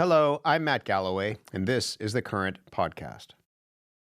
Hello, I'm Matt Galloway, and this is the Current Podcast.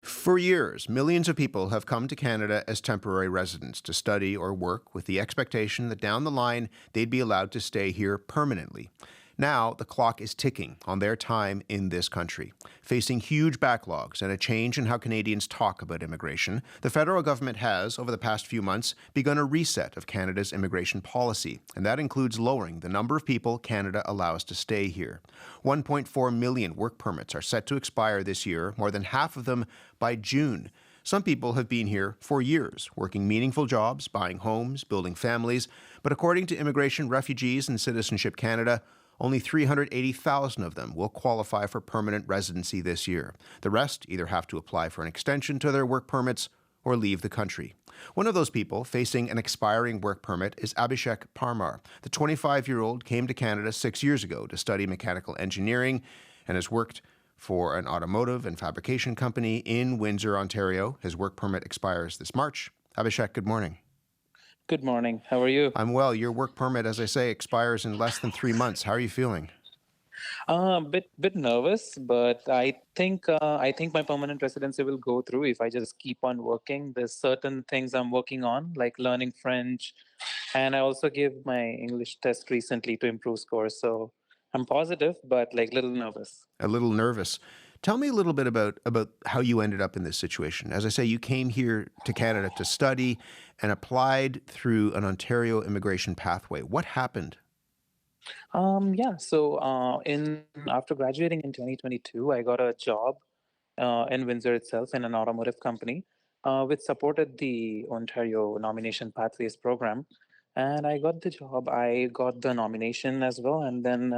For years, millions of people have come to Canada as temporary residents to study or work with the expectation that down the line they'd be allowed to stay here permanently. Now, the clock is ticking on their time in this country. Facing huge backlogs and a change in how Canadians talk about immigration, the federal government has, over the past few months, begun a reset of Canada's immigration policy, and that includes lowering the number of people Canada allows to stay here. 1.4 million work permits are set to expire this year, more than half of them by June. Some people have been here for years, working meaningful jobs, buying homes, building families, but according to Immigration, Refugees and Citizenship Canada, only 380,000 of them will qualify for permanent residency this year. The rest either have to apply for an extension to their work permits or leave the country. One of those people facing an expiring work permit is Abhishek Parmar. The 25-year-old came to Canada 6 years ago to study mechanical engineering and has worked for an automotive and fabrication company in Windsor, Ontario. His work permit expires this March. Abhishek, good morning. Good morning. How are you? I'm well. Your work permit, as I say, expires in less than 3 months. How are you feeling? Bit nervous, but I think my permanent residency will go through if I just keep on working. There's certain things I'm working on, like learning French, and I also gave my English test recently to improve scores. So I'm positive, but like little nervous. A little nervous. Tell me a little bit about how you ended up in this situation. As I say, you came here to Canada to study and applied through an Ontario immigration pathway. What happened? In after graduating in 2022, I got a job in Windsor itself in an automotive company, which supported the Ontario Nomination Pathways program. And I got the job. I got the nomination as well, and then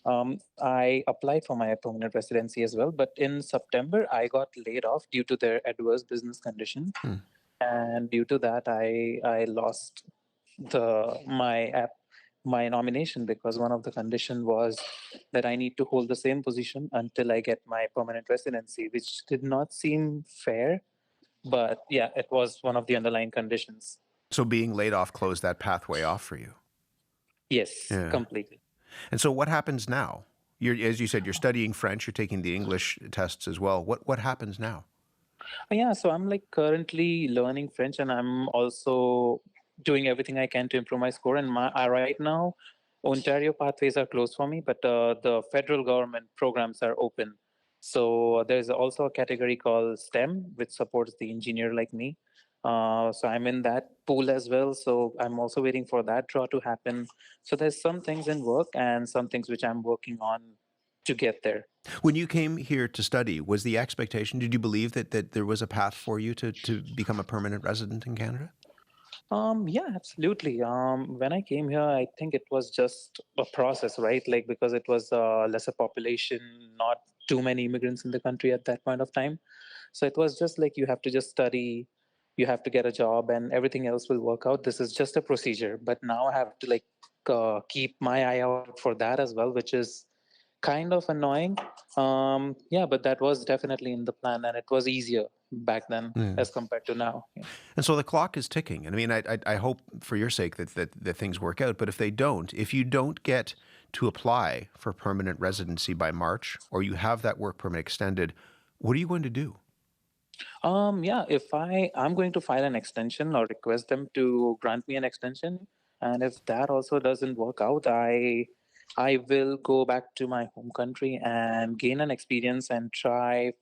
I applied for my permanent residency as well. But in September, I got laid off due to their adverse business conditions, and due to that, I lost my nomination because one of the condition was that I need to hold the same position until I get my permanent residency, which did not seem fair. But yeah, it was one of the underlying conditions. So being laid off closed that pathway off for you. Yes, Yeah. completely. And so what happens now? As you said, you're studying French, you're taking the English tests as well. What happens now? Yeah, so I'm like currently learning French, and I'm also doing everything I can to improve my score. And right now, Ontario pathways are closed for me, but the federal government programs are open. So there's also a category called STEM, which supports the engineer like me. So I'm in that pool as well. So I'm also waiting for that draw to happen. So there's some things in work and some things which I'm working on to get there. When you came here to study, was the expectation, did you believe that there was a path for you to become a permanent resident in Canada? Yeah, absolutely. When I came here, I think it was just a process, right? Like because it was a lesser population, not too many immigrants in the country at that point of time. So it was just like you have to just study, you have to get a job, and everything else will work out. This is just a procedure. But now I have to like keep my eye out for that as well, which is kind of annoying. Yeah, but that was definitely in the plan, and it was easier back then as compared to now. Yeah. And so the clock is ticking. And I mean, I hope for your sake that things work out. But if you don't get to apply for permanent residency by March, or you have that work permit extended, what are you going to do? Yeah, if I'm going to file an extension or request them to grant me an extension, and if that also doesn't work out, I will go back to my home country and gain an experience and try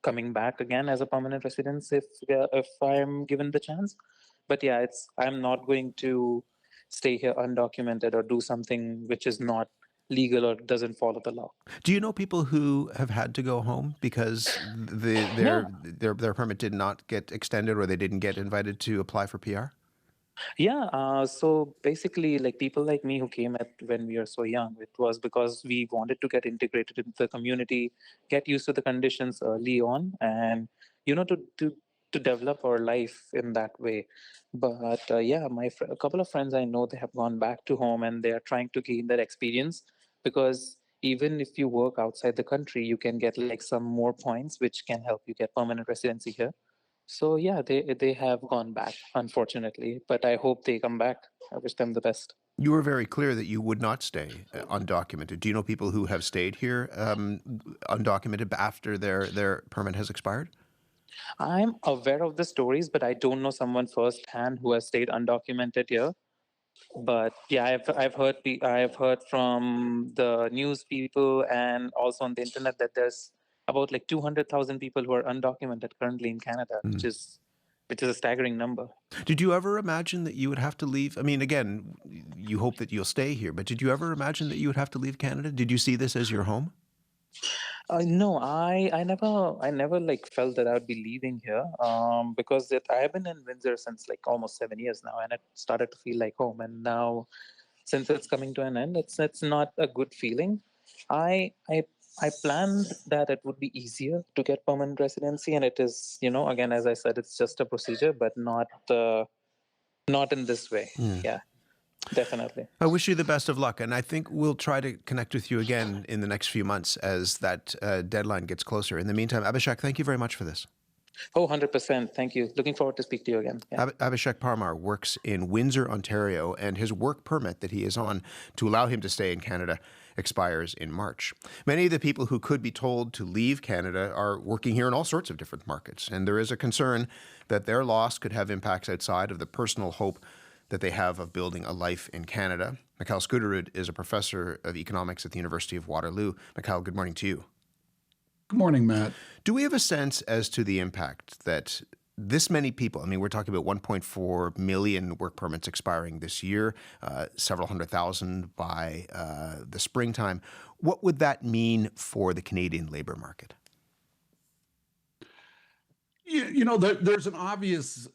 coming back again as a permanent resident if I'm given the chance. But yeah, I'm not going to stay here undocumented or do something which is not legal or doesn't follow the law. Do you know people who have had to go home because Yeah. their permit did not get extended, or they didn't get invited to apply for PR? Yeah, so basically, like people like me who came at when we were so young, it was because we wanted to get integrated into the community, get used to the conditions early on, and to develop our life in that way. But yeah, a couple of friends I know they have gone back to home and they are trying to gain that experience because even if you work outside the country, you can get like some more points which can help you get permanent residency here. So yeah, they have gone back, unfortunately, but I hope they come back. I wish them the best. You were very clear that you would not stay undocumented. Do you know people who have stayed here undocumented after their permit has expired? I'm aware of the stories, but I don't know someone firsthand who has stayed undocumented here. But yeah, I've heard from the news people and also on the internet that there's about like 200,000 people who are undocumented currently in Canada, which is a staggering number. Did you ever imagine that you would have to leave? I mean, again, you hope that you'll stay here, but did you ever imagine that you would have to leave Canada? Did you see this as your home? No, I never like felt that I would be leaving here, because I have been in Windsor since like almost 7 years now, and it started to feel like home. And now, since it's coming to an end, it's not a good feeling. I I I planned that it would be easier to get permanent residency, and it is, again, as I said, it's just a procedure, but not in this way. Yeah, definitely. I wish you the best of luck, and I think we'll try to connect with you again in the next few months as that deadline gets closer. In the meantime, Abhishek, thank you very much for this. Oh, 100%. Thank you. Looking forward to speak to you again. Yeah. Abhishek Parmar works in Windsor, Ontario, and his work permit that he is on to allow him to stay in Canada expires in March. Many of the people who could be told to leave Canada are working here in all sorts of different markets, and there is a concern that their loss could have impacts outside of the personal hope that they have of building a life in Canada. Mikal Skuterud is a professor of economics at the University of Waterloo. Mikal, good morning to you. Good morning, Matt. Do we have a sense as to the impact that this many people, I mean, we're talking about 1.4 million work permits expiring this year, several 100,000 by the springtime. What would that mean for the Canadian labor market? There's an obvious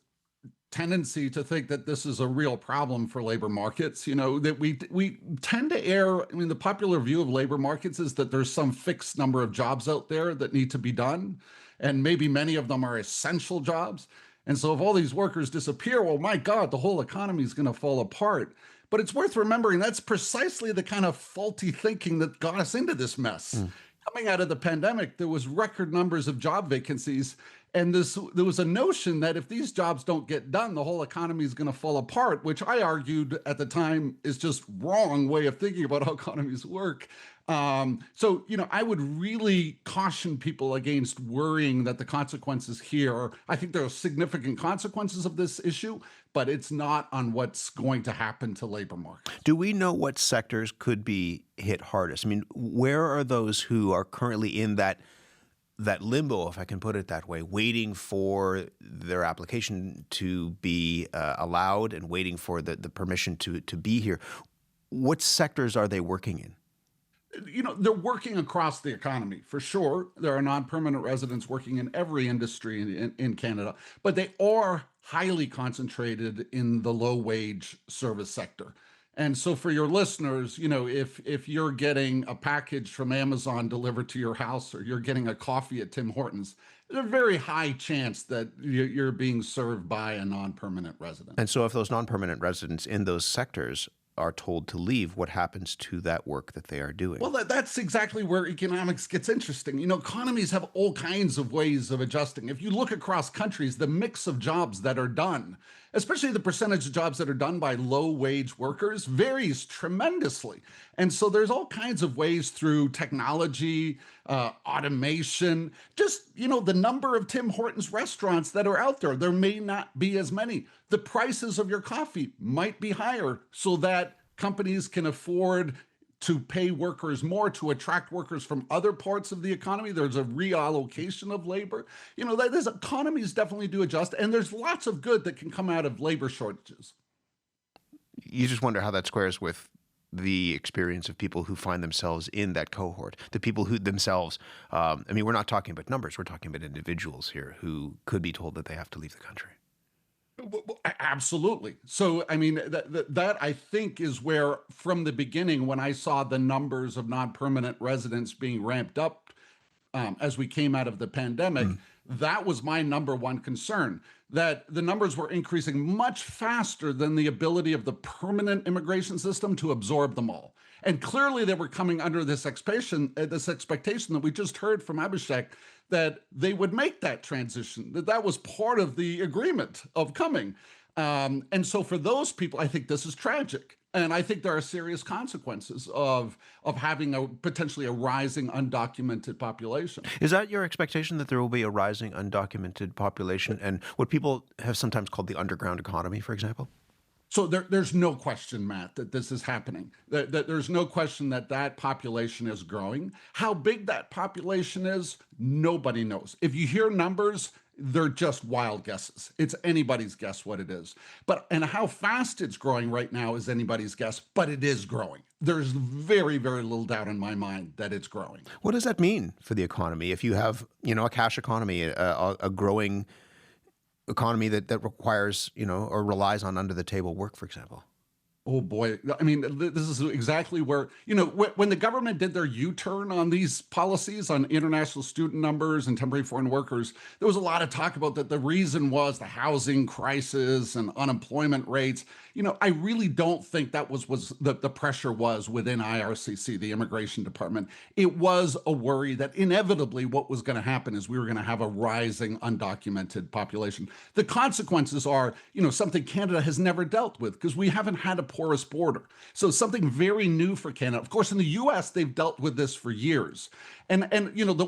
tendency to think that this is a real problem for labor markets, that we tend to err. I mean, the popular view of labor markets is that there's some fixed number of jobs out there that need to be done, and maybe many of them are essential jobs. And so if all these workers disappear, well, my God, the whole economy is going to fall apart. But it's worth remembering that's precisely the kind of faulty thinking that got us into this mess. Coming out of the pandemic, there was record numbers of job vacancies. And there was a notion that if these jobs don't get done, the whole economy is going to fall apart, which I argued at the time is just wrong way of thinking about how economies work. So, I would really caution people against worrying that the consequences here, I think there are significant consequences of this issue, but it's not on what's going to happen to labor markets. Do we know what sectors could be hit hardest? I mean, where are those who are currently in that limbo, if I can put it that way, waiting for their application to be allowed and waiting for the permission to be here? What sectors are they working in? They're working across the economy, for sure. There are non-permanent residents working in every industry in Canada, but they are highly concentrated in the low-wage service sector. And so for your listeners, if you're getting a package from Amazon delivered to your house, or you're getting a coffee at Tim Hortons, there's a very high chance that you're being served by a non-permanent resident. And so if those non-permanent residents in those sectors are told to leave, what happens to that work that they are doing? Well, that's exactly where economics gets interesting. Economies have all kinds of ways of adjusting. If you look across countries, the mix of jobs that are done, especially the percentage of jobs that are done by low-wage workers, varies tremendously. And so there's all kinds of ways through technology, automation, just, the number of Tim Hortons restaurants that are out there. There may not be as many. The prices of your coffee might be higher so that companies can afford to pay workers more to attract workers from other parts of the economy. There's a reallocation of labor. These economies definitely do adjust, and there's lots of good that can come out of labor shortages. You just wonder how that squares with the experience of people who find themselves in that cohort, the people who themselves, we're not talking about numbers, we're talking about individuals here who could be told that they have to leave the country. Absolutely. So, that I think is where, from the beginning, when I saw the numbers of non-permanent residents being ramped up as we came out of the pandemic, that was my number one concern, that the numbers were increasing much faster than the ability of the permanent immigration system to absorb them all. And clearly they were coming under this expectation that we just heard from Abhishek, that they would make that transition, that was part of the agreement of coming. And so for those people, I think this is tragic. And I think there are serious consequences of having potentially a rising undocumented population. Is that your expectation, that there will be a rising undocumented population and what people have sometimes called the underground economy, for example? So there's no question, Matt, that this is happening. That there's no question that population is growing. How big that population is, nobody knows. If you hear numbers, they're just wild guesses. It's anybody's guess what it is. And how fast it's growing right now is anybody's guess, but it is growing. There's very, very little doubt in my mind that it's growing. What does that mean for the economy? If you have, a cash economy, a growing economy that requires, or relies on under-the-table work, for example? Oh boy. I mean, this is exactly where, when the government did their U-turn on these policies on international student numbers and temporary foreign workers, there was a lot of talk about that the reason was the housing crisis and unemployment rates. I really don't think that was the pressure was within IRCC, the immigration department. It was a worry that inevitably what was going to happen is we were going to have a rising undocumented population. The consequences are, something Canada has never dealt with because we haven't had a porous border. So something very new for Canada. Of course, in the US, they've dealt with this for years. And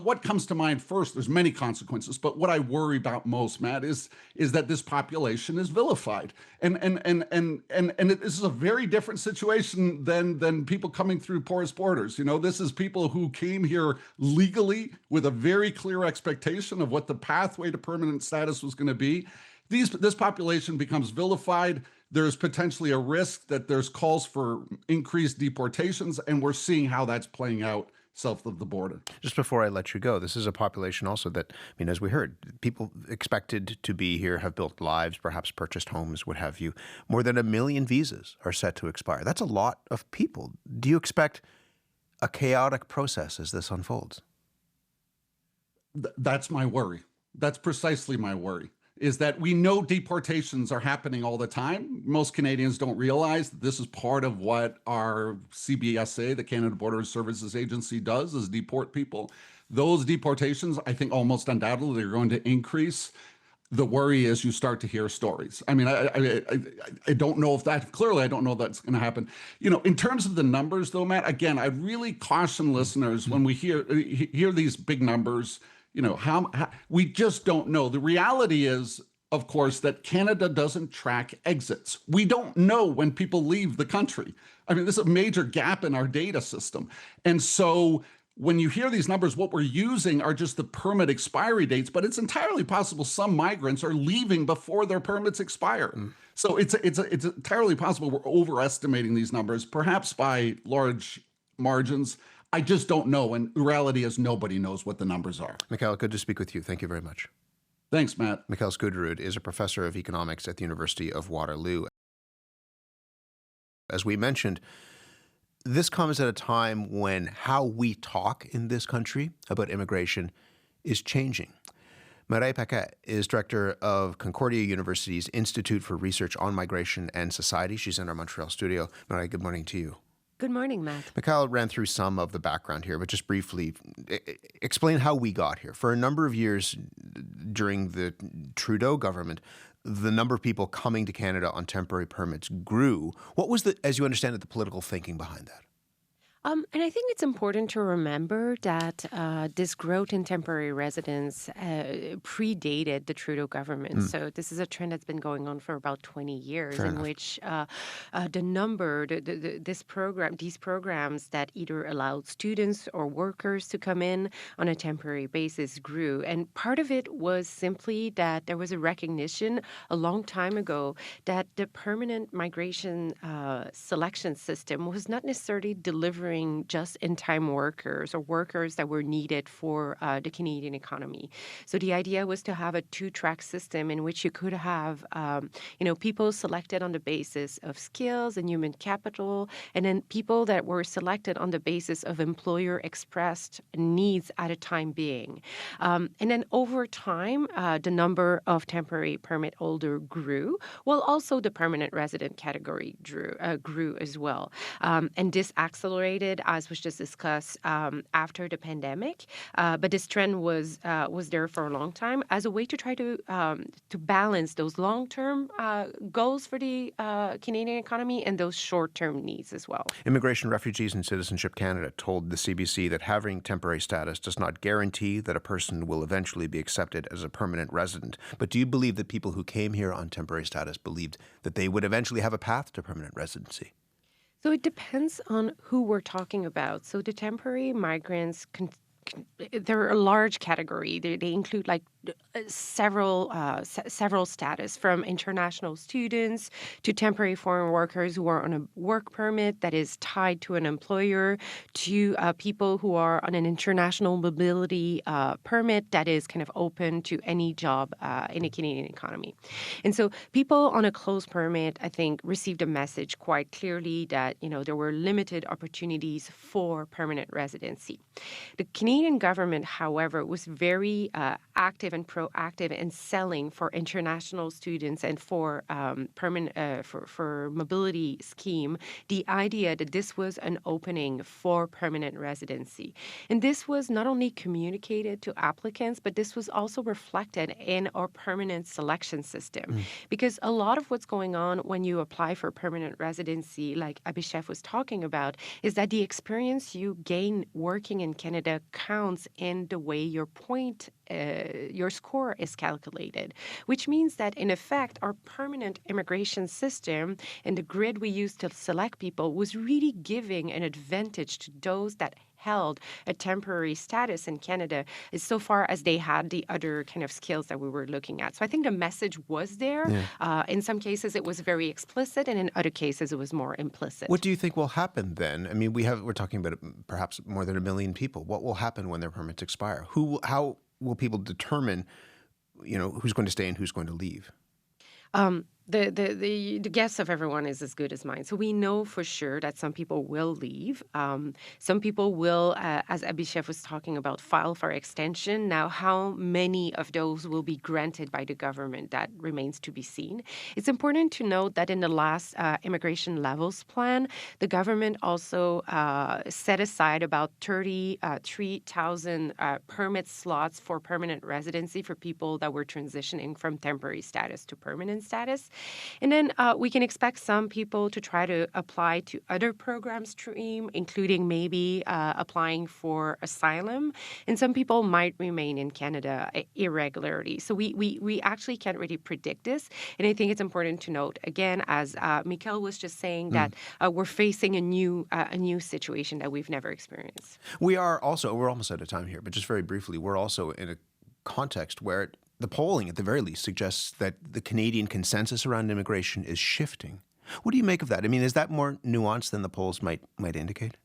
what comes to mind first, there's many consequences, but what I worry about most, Matt, is that this population is vilified. And this is a very different situation than people coming through porous borders. This is people who came here legally with a very clear expectation of what the pathway to permanent status was going to be. This population becomes vilified. There's potentially a risk that there's calls for increased deportations, and we're seeing how that's playing out south of the border. Just before I let you go, this is a population also that, as we heard, people expected to be here, have built lives, perhaps purchased homes, what have you. More than 1 million visas are set to expire. That's a lot of people. Do you expect a chaotic process as this unfolds? That's my worry. That's precisely my worry. Is that we know deportations are happening all the time. Most Canadians don't realize that this is part of what our CBSA, the Canada Border Services Agency, does, is deport people. Those deportations, I think almost undoubtedly, are going to increase. The worry is you start to hear stories. I mean, I don't know if that, clearly I don't know that's going to happen. In terms of the numbers though, Matt, again, I really caution listeners when we hear these big numbers, how we just don't know. The reality is, of course, that Canada doesn't track exits. We don't know when people leave the country. I mean, this is a major gap in our data system. And so when you hear these numbers, what we're using are just the permit expiry dates, but it's entirely possible some migrants are leaving before their permits expire. So it's entirely possible we're overestimating these numbers, perhaps by large margins. I just don't know. And the reality is nobody knows what the numbers are. Mikal, good to speak with you. Thank you very much. Thanks, Matt. Mikal Skuterud is a professor of economics at the University of Waterloo. As we mentioned, this comes at a time when how we talk in this country about immigration is changing. Mireille Paquet is director of Concordia University's Institute for Research on Migration and Society. She's in our Montreal studio. Mireille, good morning to you. Good morning, Matt. Mikal ran through some of the background here, but just briefly, explain how we got here. For a number of years during the Trudeau government, the number of people coming to Canada on temporary permits grew. What was, as you understand it, the political thinking behind that? And I think it's important to remember that this growth in temporary residence predated the Trudeau government. So this is a trend that's been going on for about 20 years, which these programs that either allowed students or workers to come in on a temporary basis grew. And part of it was simply that there was a recognition a long time ago that the permanent migration selection system was not necessarily delivering manufacturing just-in-time workers or workers that were needed for the Canadian economy. So the idea was to have a two-track system in which you could have, people selected on the basis of skills and human capital, and then people that were selected on the basis of employer-expressed needs at a time being. And then over time, the number of temporary permit holder grew, while also the permanent resident category grew as well. And this accelerated, as was just discussed, after the pandemic. But this trend was there for a long time as a way to try to balance those long-term goals for the Canadian economy and those short-term needs as well. Immigration, Refugees and Citizenship Canada told the CBC that having temporary status does not guarantee that a person will eventually be accepted as a permanent resident. But do you believe that people who came here on temporary status believed that they would eventually have a path to permanent residency? So it depends on who we're talking about. So the temporary migrants, they're a large category. They include several status, from international students to temporary foreign workers who are on a work permit that is tied to an employer, to people who are on an international mobility permit that is kind of open to any job in the Canadian economy. And so people on a closed permit, I think, received a message quite clearly that, there were limited opportunities for permanent residency. The Canadian government, however, was very active and proactive in selling for international students and for for mobility scheme the idea that this was an opening for permanent residency. And this was not only communicated to applicants, but this was also reflected in our permanent selection system. Because a lot of what's going on when you apply for permanent residency, like Abhishek was talking about, is that the experience you gain working in Canada counts in the way your score is calculated, which means that, in effect, our permanent immigration system and the grid we use to select people was really giving an advantage to those that held a temporary status in Canada as so far as they had the other kind of skills that we were looking at. So I think the message was there. Yeah. In some cases, it was very explicit, and in other cases, it was more implicit. What do you think will happen then? I mean, we're talking about perhaps more than 1 million people. What will happen when their permits expire? How will people determine, who's going to stay and who's going to leave? The guess of everyone is as good as mine. So we know for sure that some people will leave. Some people will, as Abhishek was talking about, file for extension. Now, how many of those will be granted by the government, that remains to be seen. It's important to note that in the last immigration levels plan, the government also set aside about 33,000 permit slots for permanent residency for people that were transitioning from temporary status to permanent status. And then we can expect some people to try to apply to other program stream, including maybe applying for asylum. And some people might remain in Canada irregularly. So we actually can't really predict this. And I think it's important to note, again, as Mikal was just saying, that we're facing a new situation that we've never experienced. We're almost out of time here, but just very briefly, we're also in a context where the polling, at the very least, suggests that the Canadian consensus around immigration is shifting. What do you make of that? I mean, is that more nuanced than the polls might indicate?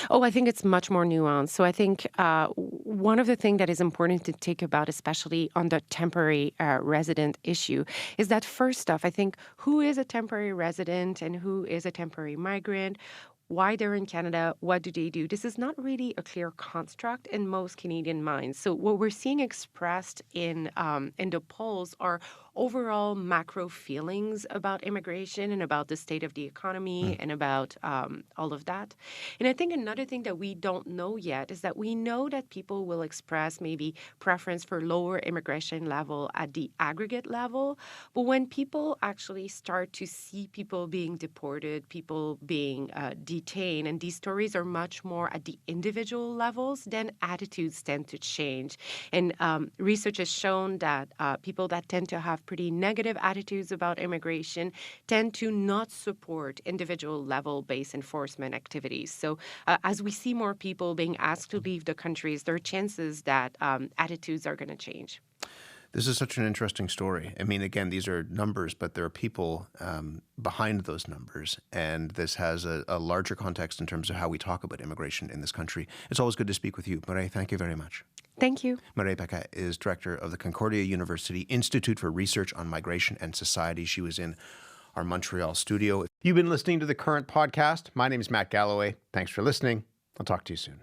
Oh, I think it's much more nuanced. So I think one of the things that is important to think about, especially on the temporary resident issue, is that first off, I think who is a temporary resident and who is a temporary migrant, why they're in Canada, what do they do? This is not really a clear construct in most Canadian minds. So what we're seeing expressed in the polls are overall macro feelings about immigration and about the state of the economy and about all of that. And I think another thing that we don't know yet is that we know that people will express maybe preference for lower immigration level at the aggregate level. But when people actually start to see people being deported, people being detained, and these stories are much more at the individual levels, then attitudes tend to change. And research has shown that people that tend to have pretty negative attitudes about immigration tend to not support individual level-based enforcement activities. So as we see more people being asked to leave the countries, there are chances that attitudes are going to change. This is such an interesting story. I mean, again, these are numbers, but there are people behind those numbers, and this has a larger context in terms of how we talk about immigration in this country. It's always good to speak with you. Mireille, thank you very much. Thank you. Mireille Paquet is director of the Concordia University Institute for Research on Migration and Society. She was in our Montreal studio. You've been listening to The Current Podcast. My name is Matt Galloway. Thanks for listening. I'll talk to you soon.